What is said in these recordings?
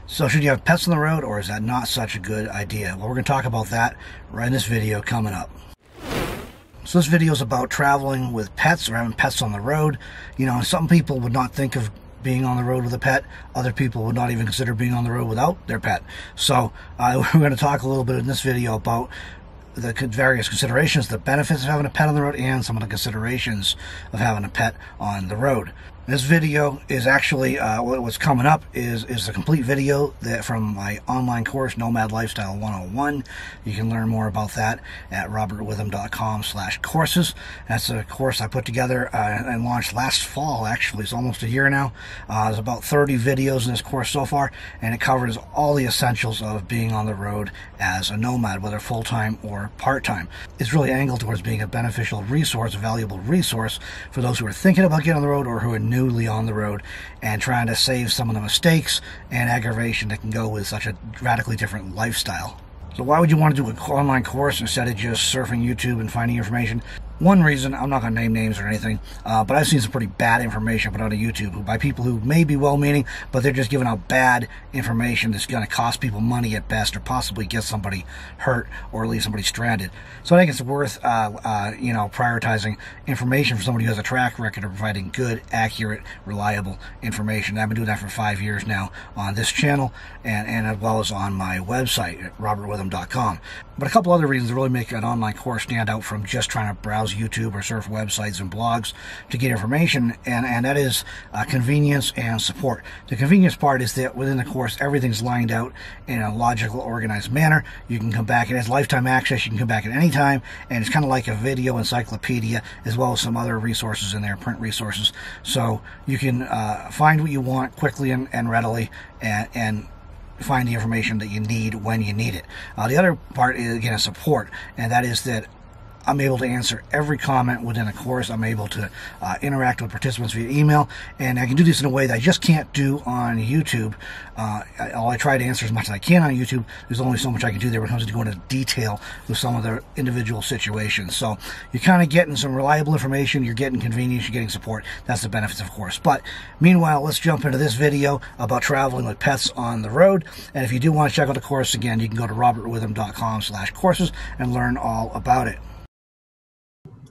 So should you have pets on the road, or is that not such a good idea? Well, we're going to talk about that right in this video coming up. So this video is about traveling with pets or having pets on the road. You know, some people would not think of being on the road with a pet. Other people would not even consider being on the road without their pet. So we're going to talk a little bit in this video about the various considerations, the benefits of having a pet on the road, and some of the considerations of having a pet on the road. This video is actually, what's coming up is a complete video from my online course, Nomad Lifestyle 101. You can learn more about that at robertwitham.com/courses. That's a course I put together and launched last fall, actually. It's almost a year now. There's about 30 videos in this course so far, and it covers all the essentials of being on the road as a nomad, whether full-time or part-time. It's really angled towards being a beneficial resource, a valuable resource for those who are thinking about getting on the road or who are newly on the road and trying to save some of the mistakes and aggravation that can go with such a radically different lifestyle. So why would you want to do an online course instead of just surfing YouTube and finding information? One reason, I'm not going to name names or anything, but I've seen some pretty bad information put out on YouTube by people who may be well-meaning, but they're just giving out bad information that's going to cost people money at best, or possibly get somebody hurt or leave somebody stranded. So I think it's worth, prioritizing information for somebody who has a track record of providing good, accurate, reliable information. I've been doing that for 5 years now on this channel, and as well as on my website at robertwitham.com. But a couple other reasons really make an online course stand out from just trying to browse YouTube or surf websites and blogs to get information, and that is convenience and support. The convenience part is that within the course, everything's lined out in a logical, organized manner. You can come back, it has lifetime access, you can come back at any time, and it's kind of like a video encyclopedia, as well as some other resources in there, print resources. So you can find what you want quickly and readily, and find the information that you need when you need it. The other part is, again, support, and that is that I'm able to answer every comment within a course. I'm able to interact with participants via email, and I can do this in a way that I just can't do on YouTube. I try to answer as much as I can on YouTube. There's only so much I can do there when it comes to going into detail with some of the individual situations. So you're kind of getting some reliable information, you're getting convenience, you're getting support. That's the benefits, of course. But meanwhile, let's jump into this video about traveling with pets on the road. And if you do want to check out the course, again, you can go to robertwitham.com/courses and learn all about it.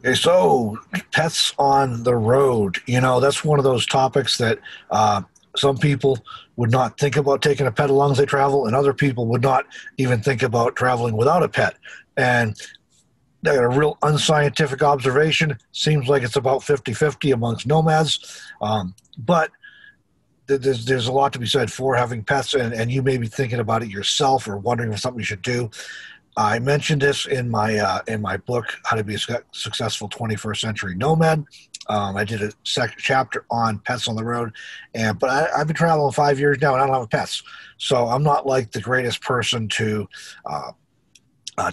Okay, so pets on the road, you know, that's one of those topics that some people would not think about taking a pet along as they travel, and other people would not even think about traveling without a pet. And they got a real unscientific observation. Seems like it's about 50-50 amongst nomads, but there's a lot to be said for having pets, and you may be thinking about it yourself or wondering if it's something you should do. I mentioned this in my book, How to Be a Successful 21st Century Nomad. I did a chapter on pets on the road, but I've been traveling 5 years now, and I don't have pets. So I'm not like the greatest person to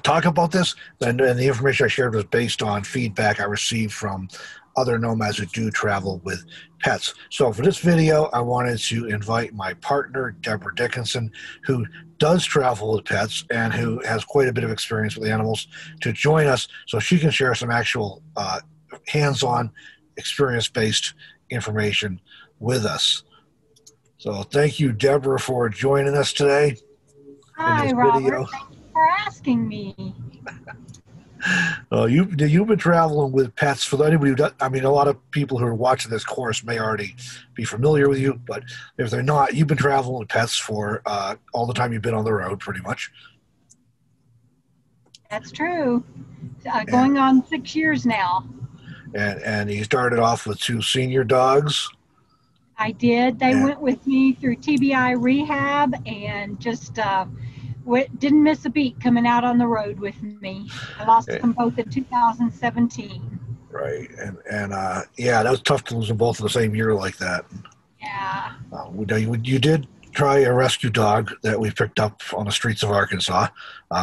talk about this. And the information I shared was based on feedback I received from other nomads who do travel with pets. So for this video, I wanted to invite my partner, Debra Dickinson, who does travel with pets and who has quite a bit of experience with animals, to join us so she can share some actual hands-on, experience-based information with us. So thank you, Debra, for joining us today. Hi, Robert. Thank you for asking me. You've been traveling with pets. For anybody who does, I mean, a lot of people who are watching this course may already be familiar with you, but if they're not, you've been traveling with pets for all the time you've been on the road, pretty much. That's true. Going on 6 years now. And you started off with 2 senior dogs. I did. They went with me through TBI rehab, and just didn't miss a beat coming out on the road with me. I lost them both in 2017. Right, and yeah, that was tough to lose them both in the same year like that. Yeah. You did try a rescue dog that we picked up on the streets of Arkansas.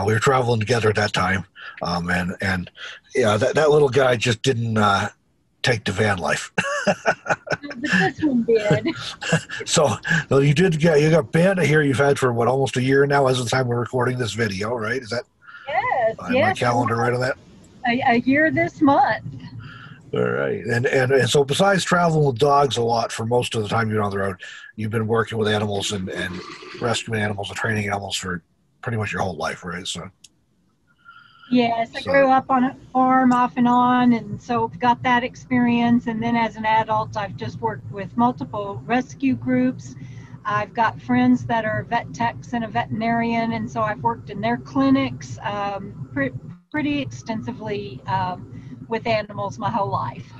We were traveling together at that time, and yeah, that little guy just didn't take to van life. But this one did. So you got Banda here. You've had for what, almost a year now, as of the time we're recording this video, right? Is that yes? my calendar right on that? A year this month. All right. And so besides traveling with dogs a lot for most of the time you're on the road, you've been working with animals and rescuing animals and training animals for pretty much your whole life, right? Yes, I grew up on a farm off and on, and so got that experience. And then as an adult, I've just worked with multiple rescue groups. I've got friends that are vet techs and a veterinarian, and so I've worked in their clinics pretty extensively with animals my whole life.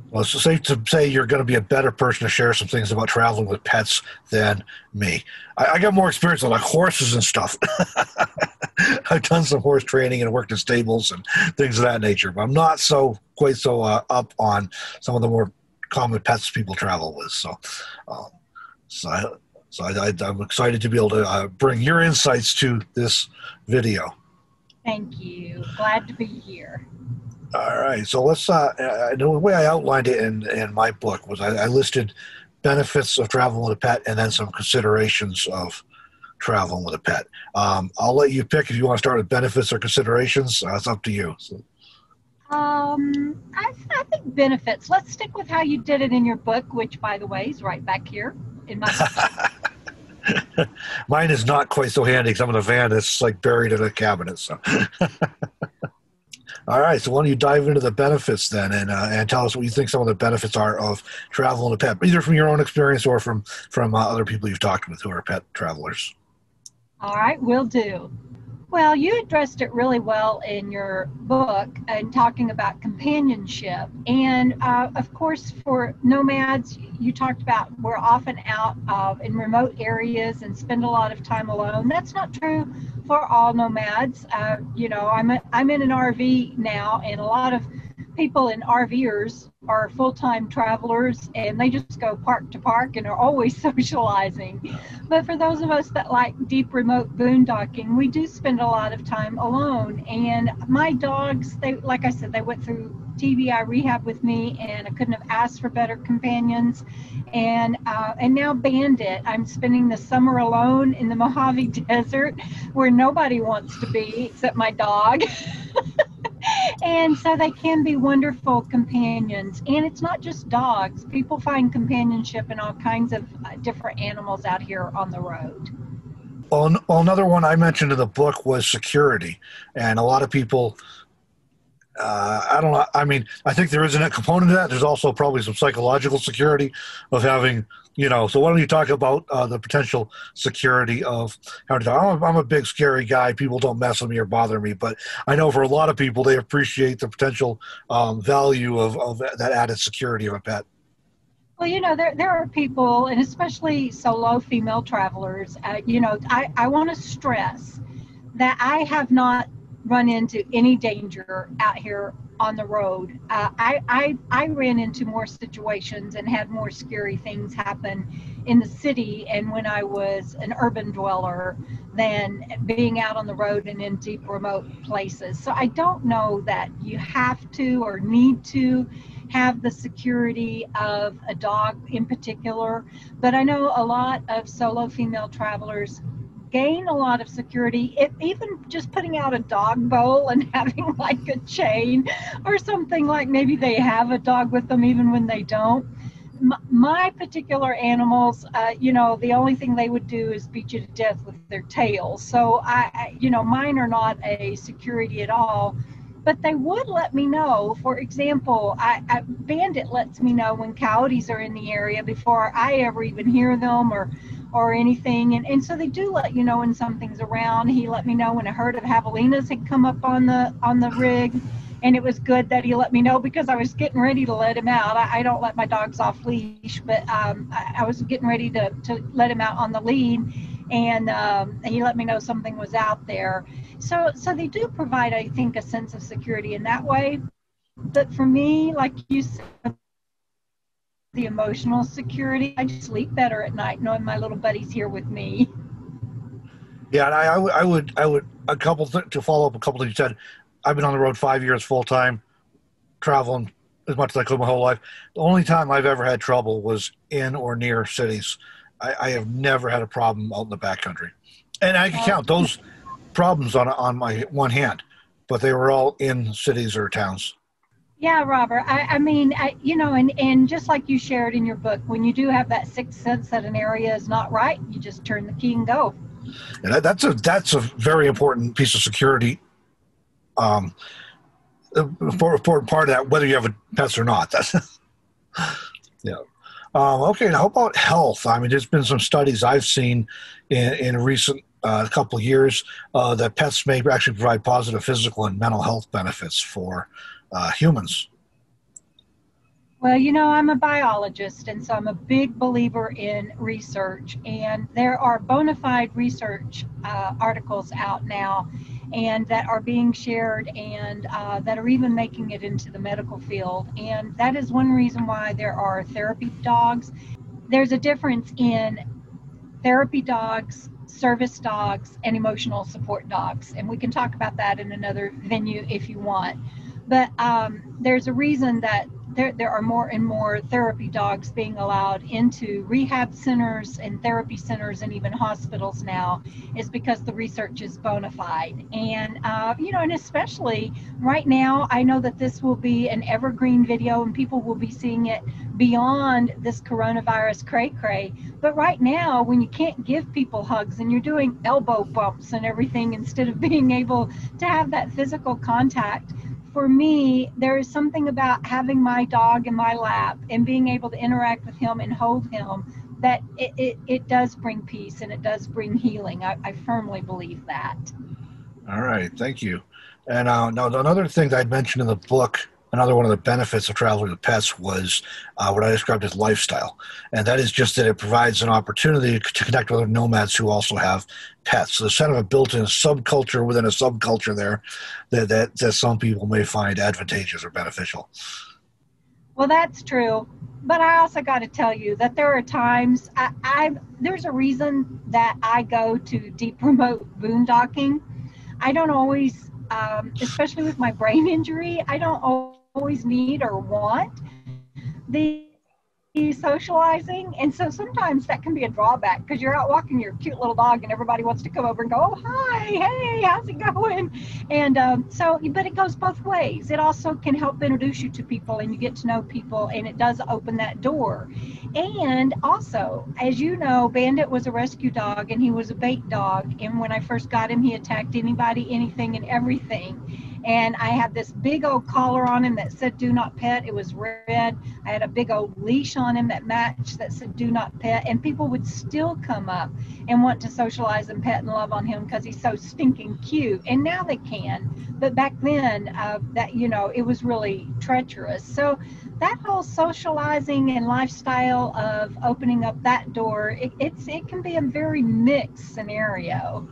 Well, it's safe to say you're going to be a better person to share some things about traveling with pets than me. I got more experience on like horses and stuff. I've done some horse training and worked in stables and things of that nature, but I'm not quite so up on some of the more common pets people travel with. I'm excited to be able to bring your insights to this video. Thank you. Glad to be here. All right, so let's. The way I outlined it in my book was I listed benefits of traveling with a pet and then some considerations of traveling with a pet. I'll let you pick if you want to start with benefits or considerations. It's up to you. So. I think benefits. Let's stick with how you did it in your book, which, by the way, is right back here in my book. Mine is not quite so handy because I'm in a van that's like buried in a cabinet. So. All right, so why don't you dive into the benefits then, and tell us what you think some of the benefits are of traveling a pet, either from your own experience or from other people you've talked with who are pet travelers. All right, will do. Well, you addressed it really well in your book and talking about companionship. And of course, for nomads, you talked about we're often out in remote areas and spend a lot of time alone. That's not true for all nomads. I'm in an RV now, and a lot of people in RVers are full-time travelers, and they just go park to park and are always socializing. But for those of us that like deep remote boondocking, we do spend a lot of time alone. And my dogs, like I said, they went through TBI rehab with me, and I couldn't have asked for better companions. And now Bandit, I'm spending the summer alone in the Mojave Desert where nobody wants to be except my dog. And so they can be wonderful companions. And it's not just dogs. People find companionship in all kinds of different animals out here on the road. Well, another one I mentioned in the book was security. And a lot of people, I don't know, I mean, I think there is a component to that. There's also probably some psychological security of having, so why don't you talk about the potential security of having to I'm a big scary guy. People don't mess with me or bother me, but I know for a lot of people, they appreciate the potential value of that added security of a pet. Well, there are people, and especially solo female travelers, I want to stress that I have not run into any danger out here on the road. I ran into more situations and had more scary things happen in the city and when I was an urban dweller than being out on the road and in deep remote places. So I don't know that you have to or need to have the security of a dog in particular, but I know a lot of solo female travelers gain a lot of security, even just putting out a dog bowl and having like a chain or something, like maybe they have a dog with them even when they don't. My particular animals, the only thing they would do is beat you to death with their tails. So mine are not a security at all, but they would let me know. For example, Bandit lets me know when coyotes are in the area before I ever even hear them or anything. And so they do let you know when something's around. He let me know when a herd of javelinas had come up on the rig. And it was good that he let me know because I was getting ready to let him out. I don't let my dogs off leash, but I was getting ready to let him out on the lead. And he let me know something was out there. So they do provide, I think, a sense of security in that way. But for me, like you said, the emotional security, I just sleep better at night knowing my little buddy's here with me. Yeah, and I would to follow up a couple things you said. I've been on the road 5 years full time, traveling as much as I could my whole life. The only time I've ever had trouble was in or near cities. I have never had a problem out in the backcountry, and I can count those problems on my one hand, but they were all in cities or towns. Yeah, Robert. I mean, you know, and just like you shared in your book, when you do have that sixth sense that an area is not right, you just turn the key and go. And that's a very important piece of security. Um, for part of that, whether you have pets or not. That's yeah. Okay, now how about health? I mean, there's been some studies I've seen in recent couple of years that pets may actually provide positive physical and mental health benefits for humans. Well, you know, I'm a biologist, and so I'm a big believer in research. And there are bona fide research articles out now, and that are being shared, and that are even making it into the medical field. And that is one reason why there are therapy dogs. There's a difference in therapy dogs, service dogs, and emotional support dogs. And we can talk about that in another venue if you want. But there's a reason that there are more and more therapy dogs being allowed into rehab centers and therapy centers and even hospitals now, is because the research is bona fide. And, you know, and especially right now, I know that this will be an evergreen video and people will be seeing it beyond this coronavirus cray-cray. But right now, when you can't give people hugs and you're doing elbow bumps and everything instead of being able to have that physical contact, for me, there is something about having my dog in my lap and being able to interact with him and hold him that it does bring peace and it does bring healing. I firmly believe that. All right, thank you. And now another thing that I'd mentioned in the book, another one of the benefits of traveling with pets was what I described as lifestyle. And that is just that it provides an opportunity to connect with other nomads who also have pets. So there's kind of a built-in subculture within a subculture there that some people may find advantageous or beneficial. Well, that's true. But I also got to tell you that there are times there's a reason that I go to deep remote boondocking. I don't always, especially with my brain injury, I don't always need or want the socializing. And so sometimes that can be a drawback because you're out walking your cute little dog and everybody wants to come over and go, oh, hi, hey, how's it going? And but it goes both ways. It also can help introduce you to people and you get to know people, and it does open that door. And also, as you know, Bandit was a rescue dog and he was a bait dog. And when I first got him, he attacked anybody, anything, and everything. And I had this big old collar on him that said do not pet. It was red. I had a big old leash on him that matched that said do not pet. And people would still come up and want to socialize and pet and love on him because he's so stinking cute. And now they can. But back then, that, you know, it was really treacherous. So that whole socializing and lifestyle of opening up that door, it can be a very mixed scenario.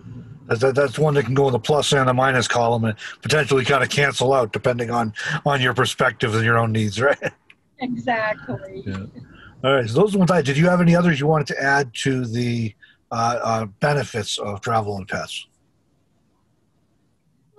That's one that can go in the plus and the minus column and potentially kind of cancel out depending on your perspective and your own needs, right? Exactly. Yeah. All right. So those are the ones did you have any others you wanted to add to the benefits of travel and pets?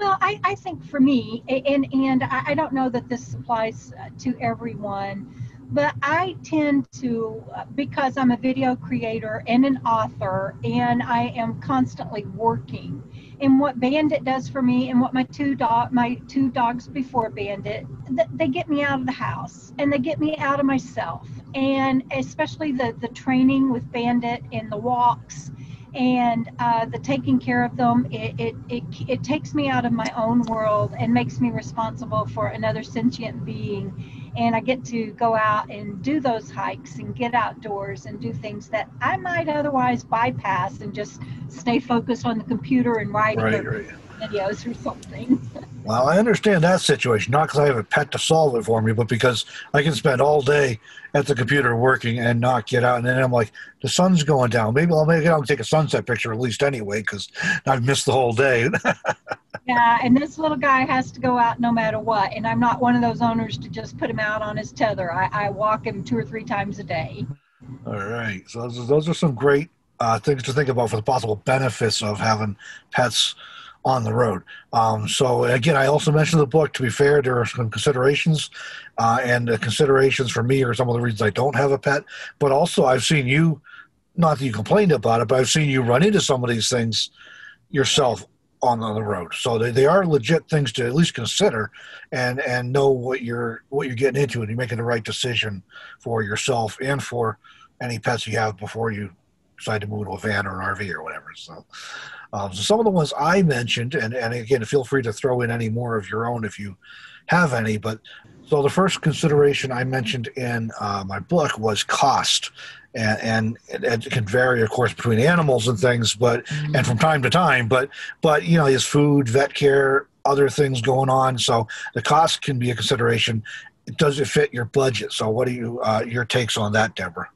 Well, I think for me, and I don't know that this applies to everyone, but I tend to, because I'm a video creator and an author, and I am constantly working. And what Bandit does for me, and what my two dogs before Bandit, they get me out of the house, and they get me out of myself. And especially the training with Bandit and the walks, and the taking care of them, it takes me out of my own world and makes me responsible for another sentient being. And I get to go out and do those hikes and get outdoors and do things that I might otherwise bypass and just stay focused on the computer and writing videos or something. Well, I understand that situation, not because I have a pet to solve it for me, but because I can spend all day at the computer working and not get out. And then I'm like, the sun's going down. Maybe I'll make it out and take a sunset picture at least anyway, because I've missed the whole day. Yeah, and this little guy has to go out no matter what. And I'm not one of those owners to just put him out on his tether. I walk him 2 or 3 times a day. All right. So those are some great things to think about for the possible benefits of having pets on the road. So again, I also mentioned the book. To be fair, there are some considerations, and the considerations for me are some of the reasons I don't have a pet. But also, I've seen you, not that you complained about it, but I've seen you run into some of these things yourself on the road. So they are legit things to at least consider, and know what you're getting into, and you're making the right decision for yourself and for any pets you have before you decide to move to a van or an RV or whatever. So, so some of the ones I mentioned, and again, feel free to throw in any more of your own if you have any. But so the first consideration I mentioned in my book was cost. And it can vary, of course, between animals and things, but and from time to time. But you know, is food, vet care, other things going on. So the cost can be a consideration. Does it fit your budget? So what are your takes on that, Deborah?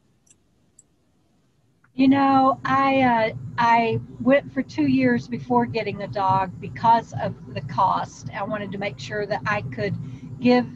You know, I went for 2 years before getting a dog because of the cost. I wanted to make sure that I could give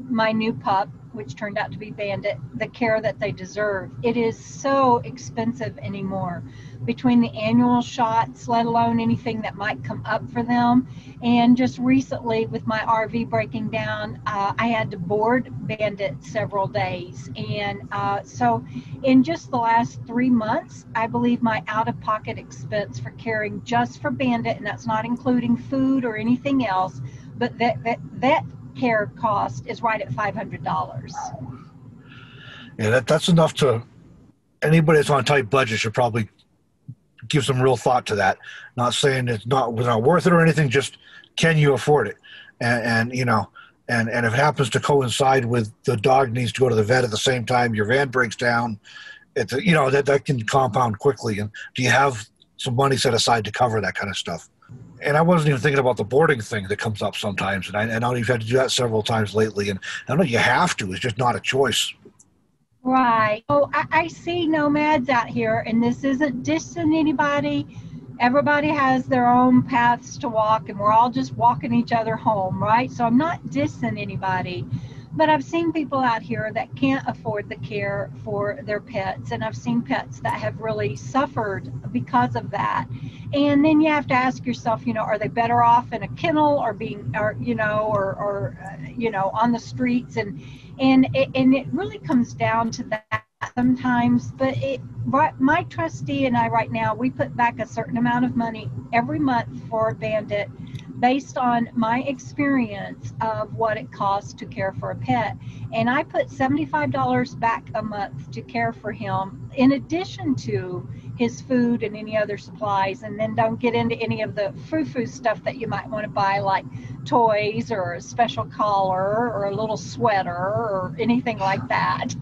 my new pup, which turned out to be Bandit, the care that they deserve. It is so expensive anymore, between the annual shots, let alone anything that might come up for them. And just recently, with my RV breaking down, I had to board Bandit several days. And so in just the last 3 months, I believe my out-of-pocket expense for caring just for Bandit, and that's not including food or anything else, but that care cost is right at $500. Yeah, that's enough to anybody that's on a tight budget should probably give some real thought to that. Not saying it's not worth it or anything, just can you afford it? And you know, and if it happens to coincide with the dog needs to go to the vet at the same time your van breaks down, it's you know, that can compound quickly. And do you have some money set aside to cover that kind of stuff? And I wasn't even thinking about the boarding thing that comes up sometimes. And I know you've had to do that several times lately. And I know you have to. It's just not a choice. Right. Oh, I see nomads out here, and this isn't dissing anybody. Everybody has their own paths to walk, and we're all just walking each other home, right? So I'm not dissing anybody. But I've seen people out here that can't afford the care for their pets, and I've seen pets that have really suffered because of that. And then you have to ask yourself, you know, are they better off in a kennel or being, or you know, or you know, on the streets? And it really comes down to that sometimes. But my trustee and I right now, we put back a certain amount of money every month for Bandit, based on my experience of what it costs to care for a pet. And I put $75 back a month to care for him, in addition to his food and any other supplies. And then don't get into any of the frou-frou stuff that you might want to buy, like toys or a special collar or a little sweater or anything like that.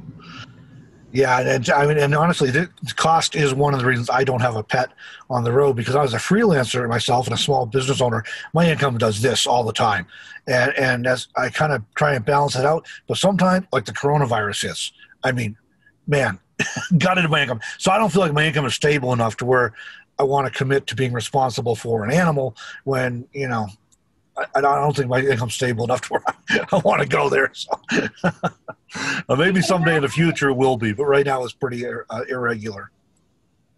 Yeah, and I mean, and honestly, the cost is one of the reasons I don't have a pet on the road, because I was a freelancer myself and a small business owner. My income does this all the time, and as I kind of try and balance it out. But sometimes, like the coronavirus hits, I mean, man, got into my income, so I don't feel like my income is stable enough to where I want to commit to being responsible for an animal when, you know, I don't think my income's stable enough to where I want to go there. So maybe someday in the future it will be, but right now it's pretty irregular.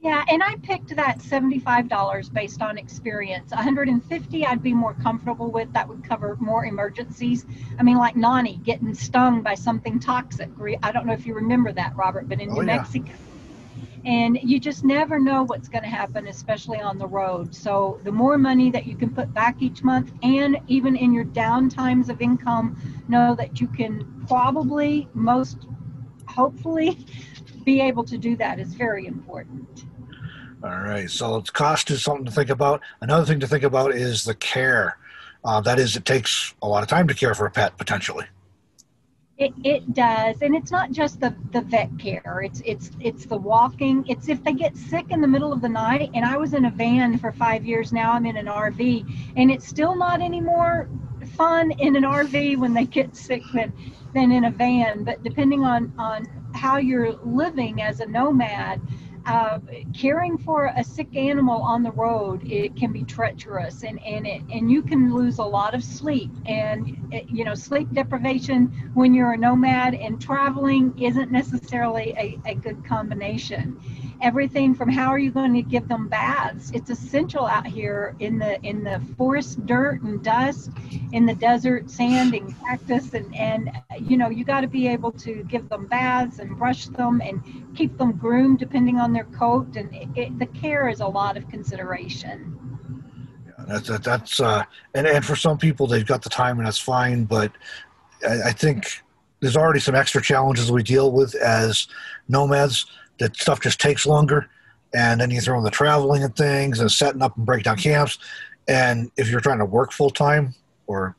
Yeah, and I picked that $75 based on experience. $150 I'd be more comfortable with. That would cover more emergencies. I mean, like Nani getting stung by something toxic. I don't know if you remember that, Robert, but in New Mexico. And you just never know what's going to happen, especially on the road. So the more money that you can put back each month, and even in your down times of income, know that you can probably, hopefully, be able to do that is very important. All right. So cost is something to think about. Another thing to think about is the care. That is, it takes a lot of time to care for a pet, potentially. It does, and it's not just the vet care. It's the walking. It's if they get sick in the middle of the night. And I was in a van for 5 years. Now I'm in an RV, and it's still not any more fun in an RV when they get sick than in a van. But depending on how you're living as a nomad, caring for a sick animal on the road, it can be treacherous, and you can lose a lot of sleep. And you know, sleep deprivation when you're a nomad and traveling isn't necessarily a good combination. Everything from how are you going to give them baths? It's essential out here in the forest dirt and dust, in the desert sand and cactus, and you know, you got to be able to give them baths and brush them and keep them groomed depending on their coat. And the care is a lot of consideration. And for some people they've got the time and that's fine, but I think there's already some extra challenges we deal with as nomads, that stuff just takes longer, and then you throw in the traveling and things and setting up and break down camps. And if you're trying to work full time or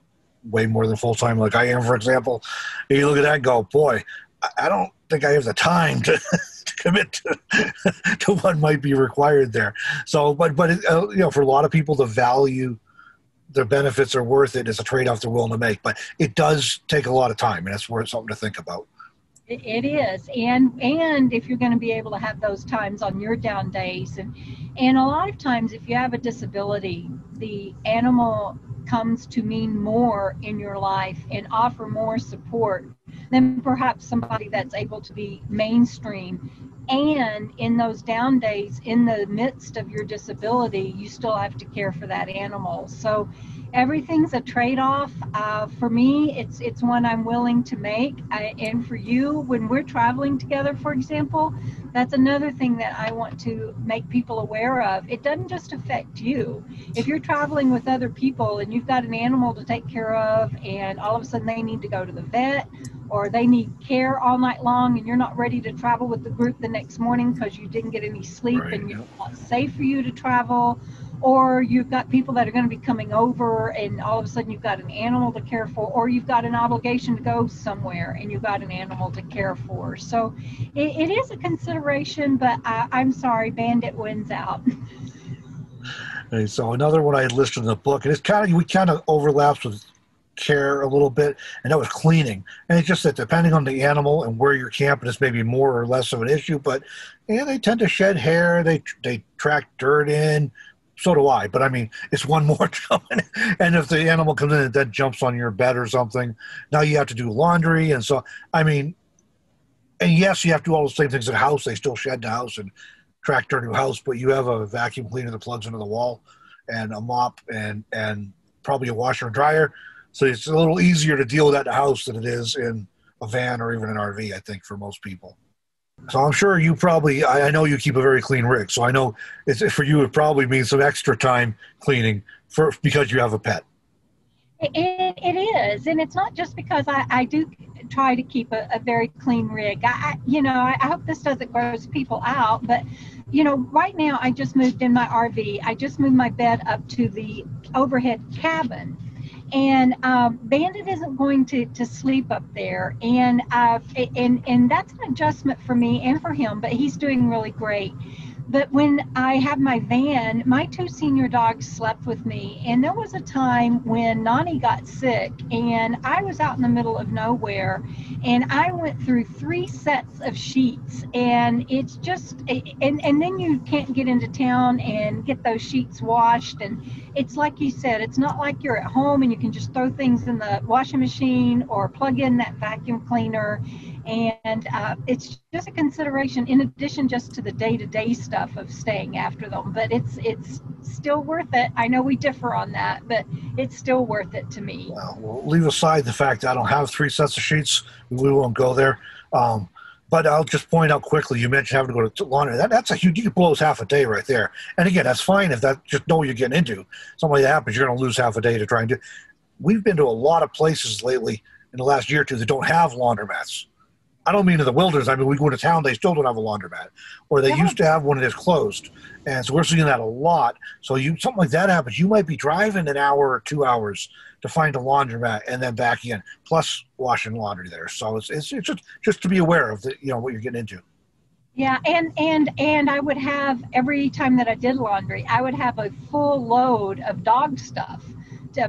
way more than full time, like I am, for example, you look at that and go, boy, I don't think I have the time to, to commit to what might be required there. So, but for a lot of people, the value, the benefits are worth it. It's a trade-off they're willing to make, but it does take a lot of time, and that's worth something to think about. It is, and if you're going to be able to have those times on your down days, and a lot of times if you have a disability, the animal comes to mean more in your life and offer more support than perhaps somebody that's able to be mainstream. And in those down days, in the midst of your disability, you still have to care for that animal. So everything's a trade-off. For me, it's one I'm willing to make. And for you, when we're traveling together, for example, that's another thing that I want to make people aware of. It doesn't just affect you. If you're traveling with other people and you've got an animal to take care of, and all of a sudden they need to go to the vet, or they need care all night long, and you're not ready to travel with the group the next morning because you didn't get any sleep, right, and it's not safe for you to travel, or you've got people that are going to be coming over and all of a sudden you've got an animal to care for, or you've got an obligation to go somewhere and you've got an animal to care for. So it is a consideration, but I'm sorry, Bandit wins out. Okay, so another one I had listed in the book, and we kind of overlaps with care a little bit, and that was cleaning. And it's just that depending on the animal and where you're camping, it's maybe more or less of an issue, but they tend to shed hair, they track dirt in. So do I, but I mean, it's one more coming. And if the animal comes in and then jumps on your bed or something, now you have to do laundry. And so, I mean, and yes, you have to do all the same things in the house. They still shed the house and track dirt in the house, but you have a vacuum cleaner that plugs into the wall and a mop and probably a washer and dryer. So it's a little easier to deal with that in the house than it is in a van or even an RV, I think, for most people. So I'm sure you probably, I know you keep a very clean rig, so I know for you it probably means some extra time cleaning because you have a pet. It is, and it's not just because I do try to keep a very clean rig. I hope this doesn't gross people out, but right now I just moved in my RV. I just moved my bed up to the overhead cabin. And Bandit isn't going to sleep up there, and that's an adjustment for me and for him, but he's doing really great. But when I have my van, my two senior dogs slept with me, and there was a time when Nani got sick, and I was out in the middle of nowhere, and I went through 3 sets of sheets, and it's just, and then you can't get into town and get those sheets washed, and it's like you said, it's not like you're at home and you can just throw things in the washing machine or plug in that vacuum cleaner. And it's just a consideration in addition just to the day-to-day stuff of staying after them. But it's still worth it. I know we differ on that, but it's still worth it to me. Well, we'll leave aside the fact that I don't have 3 sets of sheets. We won't go there. But I'll just point out quickly, you mentioned having to go to laundry. That's a huge, you can blow half a day right there. And again, that's fine if that, just know what you're getting into. Something like that happens, you're going to lose half a day to try and do. We've been to a lot of places lately in the last year or two that don't have laundromats. I don't mean in the wilderness. I mean, we go into town, they still don't have a laundromat. Or they used to have one that is closed. And so we're seeing that a lot. So something like that happens, you might be driving an hour or 2 hours to find a laundromat and then back in, plus washing laundry there. So it's just to be aware of what you're getting into. Yeah, and I would have, every time that I did laundry, I would have a full load of dog stuff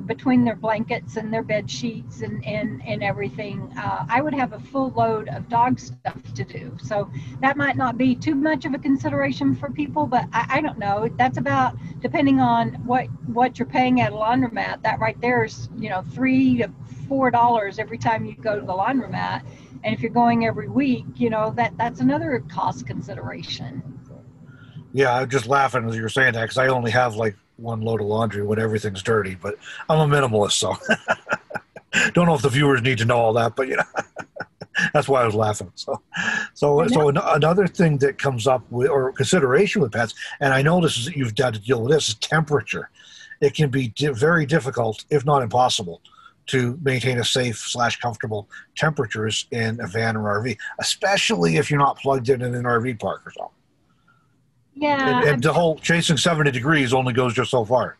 between their blankets and their bed sheets and everything. I would have a full load of dog stuff to do. So that might not be too much of a consideration for people, but I don't know. That's about, depending on what you're paying at a laundromat, that right there is, $3 to $4 every time you go to the laundromat. And if you're going every week, that's another cost consideration. Yeah, I'm just laughing as you're saying that because I only have like one load of laundry when everything's dirty, but I'm a minimalist, so don't know if the viewers need to know all that, but that's why I was laughing. So another thing that comes up with, or consideration with pets, and I know you've got to deal with this, is temperature. it can be very difficult, if not impossible, to maintain a safe / comfortable temperatures in a van or RV, especially if you're not plugged in an RV park or something. Yeah. And the whole chasing 70 degrees only goes just so far.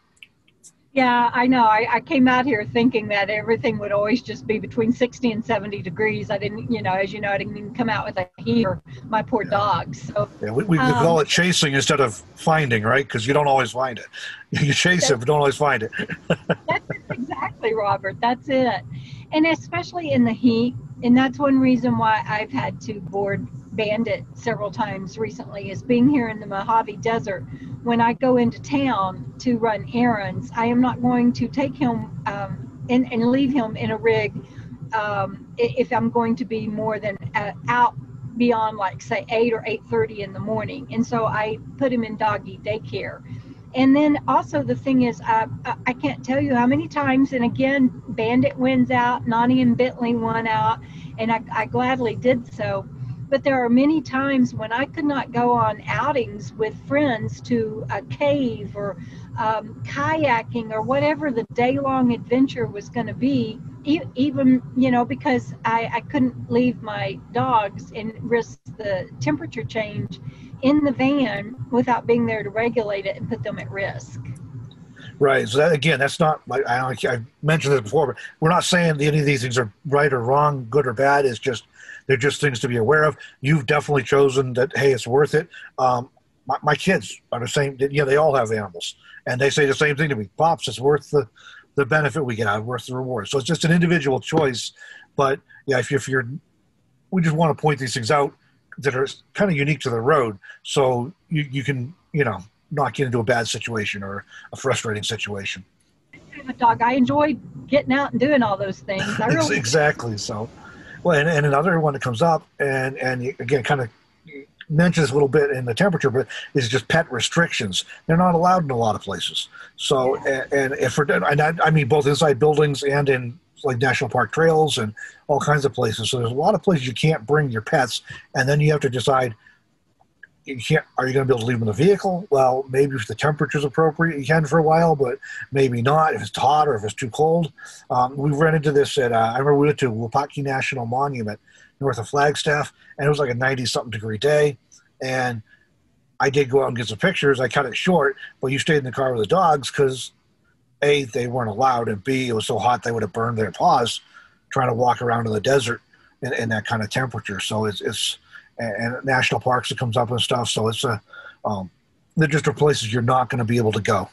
Yeah, I know. I came out here thinking that everything would always just be between 60 and 70 degrees. I didn't, as you know, I didn't even come out with a heater. My poor dogs. So, yeah, we call it chasing instead of finding, right? Because you don't always find it. You chase it, but don't always find it. That's exactly, Robert. That's it. And especially in the heat. And that's one reason why I've had to board Bandit several times recently, is being here in the Mojave Desert. When I go into town to run errands, I am not going to take him and leave him in a rig if I'm going to be more than out beyond, like, say, 8 or 8:30 in the morning. And so I put him in doggy daycare. And then also the thing is, I can't tell you how many times, and again, Bandit wins out, Nani and Bentley won out, and I gladly did so. But there are many times when I could not go on outings with friends to a cave or kayaking or whatever the day-long adventure was going to be, even, because I couldn't leave my dogs and risk the temperature change in the van without being there to regulate it and put them at risk. Right. So that, again, that's not, I mentioned this before, but we're not saying any of these things are right or wrong, good or bad. It's just, they're just things to be aware of. You've definitely chosen that, hey, it's worth it. My kids are the same. Yeah, they all have animals, and they say the same thing to me. Pops, it's worth the benefit we get out, worth the reward. So it's just an individual choice. But yeah, if you're, we just want to point these things out that are kind of unique to the road, so you can, not get into a bad situation or a frustrating situation. I have a dog. I enjoy getting out and doing all those things. I really exactly. So, well, and another one that comes up, and again, kind of mentions a little bit in the temperature, but is just pet restrictions. They're not allowed in a lot of places. So, and I mean both inside buildings and in like national park trails and all kinds of places. So there's a lot of places you can't bring your pets, and then you have to decide, are you going to be able to leave them in the vehicle? Well, maybe if the temperature's appropriate, you can for a while, but maybe not if it's hot or if it's too cold. We ran into this at, I remember we went to Wapaki National Monument north of Flagstaff, and it was like a 90-something degree day. And I did go out and get some pictures. I cut it short, but you stayed in the car with the dogs because A, they weren't allowed, and B, it was so hot they would have burned their paws trying to walk around in the desert in that kind of temperature. So it's and national parks, it comes up and stuff. So it's they're just places you're not going to be able to go.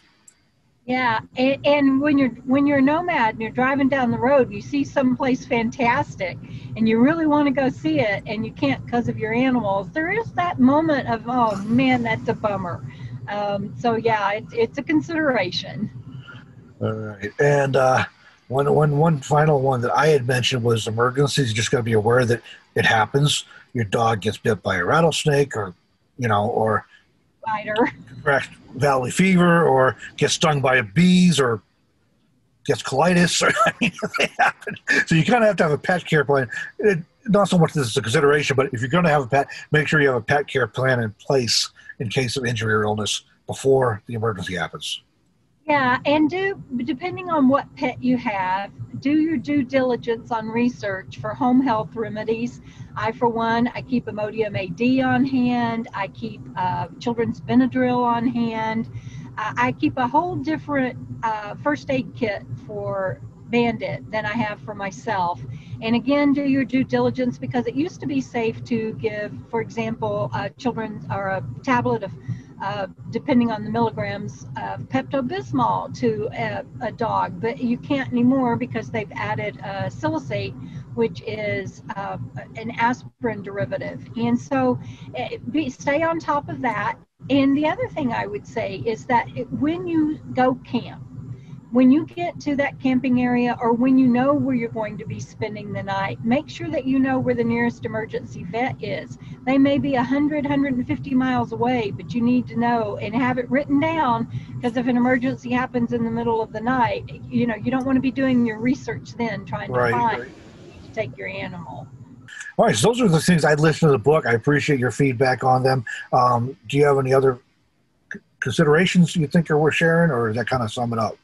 Yeah, and when you're a nomad and you're driving down the road, you see someplace fantastic, and you really want to go see it, and you can't because of your animals. There is that moment of, oh man, that's a bummer. So yeah, it's a consideration. All right, and one final one that I had mentioned was emergencies. You just got to be aware that it happens. Your dog gets bit by a rattlesnake, or or Spider, valley fever, or gets stung by bees, or gets colitis. I mean, they happen. So you kind of have to have a pet care plan. Not so much this is a consideration, but if you're going to have a pet, make sure you have a pet care plan in place in case of injury or illness before the emergency happens. Yeah, and depending on what pet you have, do your due diligence on research for home health remedies. I, for one, I keep Imodium AD on hand. I keep children's Benadryl on hand. I keep a whole different first aid kit for Bandit than I have for myself. And again, do your due diligence, because it used to be safe to give, for example, children or a tablet of depending on the milligrams of Pepto-Bismol to a dog, but you can't anymore because they've added silicate, which is an aspirin derivative. And so stay on top of that. And the other thing I would say is that when you go camp, when you get to that camping area, or when you know where you're going to be spending the night, make sure that you know where the nearest emergency vet is. They may be 100, 150 miles away, but you need to know and have it written down, because if an emergency happens in the middle of the night, you don't want to be doing your research then trying to find to take your animal. All right, so those are the things I'd listen to the book. I appreciate your feedback on them. Do you have any other considerations you think are worth sharing, or does that kind of sum it up?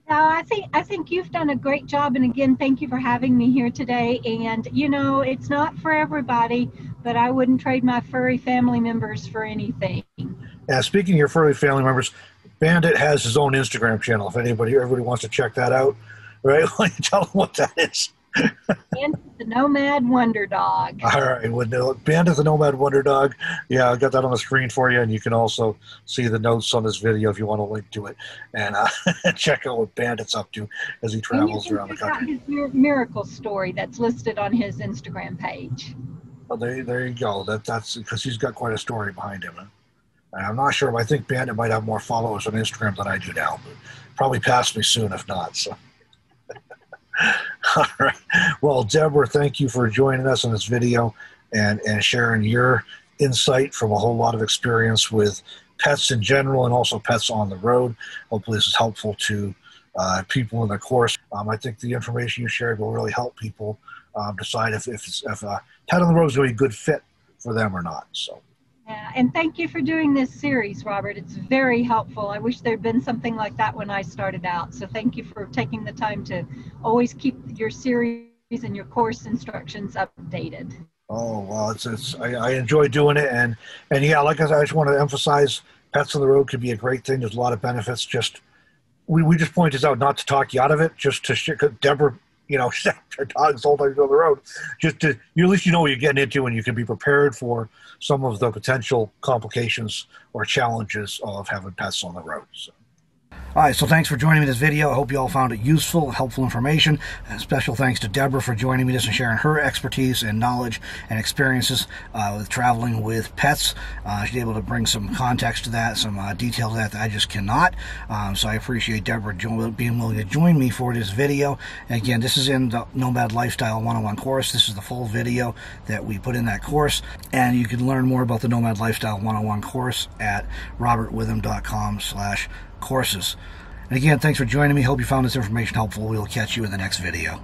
No, I think you've done a great job, and again, thank you for having me here today. And you know, it's not for everybody, but I wouldn't trade my furry family members for anything. And speaking of your furry family members, Bandit has his own Instagram channel. If everybody wants to check that out, right? Why don't you tell them what that is? And the Nomad Wonder Dog. All right, Bandit the Nomad Wonder Dog. Yeah, I got that on the screen for you, and you can also see the notes on this video if you want to link to it, and check out what Bandit's up to as he travels around the country. His miracle story that's listed on his Instagram page. Well, there you go. That's because he's got quite a story behind him. And I'm not sure, but I think Bandit might have more followers on Instagram than I do now, but probably pass me soon if not. So. All right. Well, Deborah, thank you for joining us in this video and sharing your insight from a whole lot of experience with pets in general and also pets on the road. Hopefully this is helpful to people in the course. I think the information you shared will really help people decide if a pet on the road is going to be a good fit for them or not. So. Yeah, and thank you for doing this series, Robert. It's very helpful. I wish there'd been something like that when I started out. So thank you for taking the time to always keep your series and your course instructions updated. Oh, well, I enjoy doing it. And yeah, like I said, I just want to emphasize pets on the road could be a great thing. There's a lot of benefits. We just point this out not to talk you out of it, just to Deborah, you know, her dog's all the time on the road. Just to, at least you know what you're getting into, and you can be prepared for some of the potential complications or challenges of having pets on the road. So. All right, so thanks for joining me in this video. I hope you all found it useful, helpful information. And special thanks to Deborah for joining me and sharing her expertise and knowledge and experiences with traveling with pets. She's able to bring some context to that, some detail to that I just cannot. So I appreciate Deborah being willing to join me for this video. And again, this is in the Nomad Lifestyle 101 course. This is the full video that we put in that course. And you can learn more about the Nomad Lifestyle 101 course at robertwitham.com/courses. And again, thanks for joining me. Hope you found this information helpful. We'll catch you in the next video.